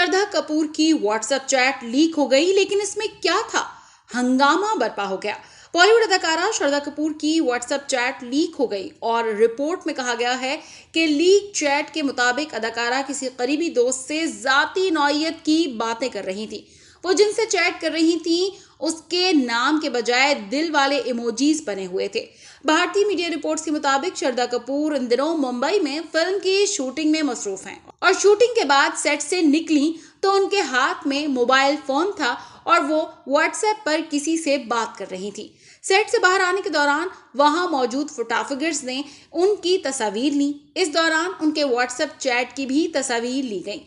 श्रद्धा कपूर की WhatsApp chat leak हो गई, लेकिन इसमें क्या था? हंगामा बरपा हो गया। बॉलीवुड अदाकारा श्रद्धा कपूर की व्हाट्सएप चैट लीक हो गई और रिपोर्ट में कहा गया है कि लीक चैट के मुताबिक अदाकारा किसी करीबी दोस्त से जाती नौयत की बातें कर रही थी। वो जिनसे चैट कर रही थी उसके नाम के बजाय दिल वाले इमोजीज बने हुए थे। भारतीय मीडिया रिपोर्ट्स के मुताबिक श्रद्धा कपूर इन दिनों मुंबई में फिल्म की शूटिंग में मसरूफ हैं और शूटिंग के बाद सेट से निकली तो उनके हाथ में मोबाइल फोन था और वो व्हाट्सएप पर किसी से बात कर रही थी। सेट से बाहर आने के दौरान वहां मौजूद फोटोग्राफर्स ने उनकी तस्वीर ली। इस दौरान उनके व्हाट्सएप चैट की भी तस्वीर ली गई।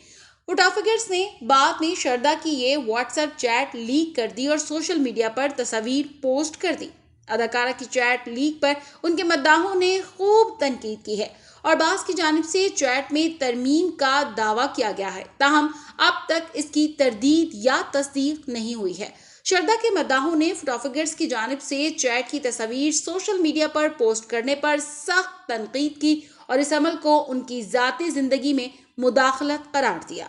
फोटोग्राफर्स ने बाद में श्रद्धा की ये व्हाट्सएप चैट लीक कर दी और सोशल मीडिया पर तस्वीर पोस्ट कर दी। अदाकारा की चैट लीक पर उनके मद्दाहों ने खूब तनकीद की है और बास की जानिब से चैट में तरमीम का दावा किया गया है। ताहम अब तक इसकी तरदीद या तस्दीक नहीं हुई है। श्रद्धा के मद्दाहों ने फोटोग्राफर्स की जानिब से चैट की तस्वीर सोशल मीडिया पर पोस्ट करने पर सख्त तनकीद की और इस अमल को उनकी जाती जिंदगी में मुदाखलत करार दिया।